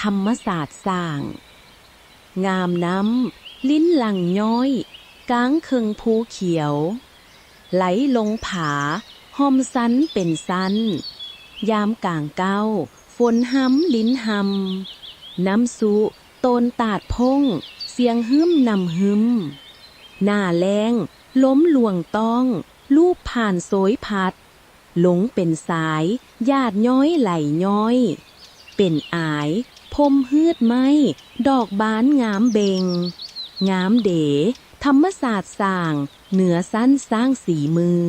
ธรรมศาสตร์สร้าง งามน้ำลิ้นหลังย้อยกลางเคิงภูเขียวไหลลงผาหอมสันเป็นสันยามกลางเก้าฝนห้ำลิ้นหำน้ำสุโตนตาดพงเสียงหึมนำหึมหน้าแรงล้มหลวงต้องลูบผ่านโสยพัดหลงเป็นสายญาติย้อยไหลย้อยเป็นอายพมฮืดไม้ดอกบานงามเบงงามเดธรรมศาสตร์สร้างเหนือสั้นสร้างสีมือ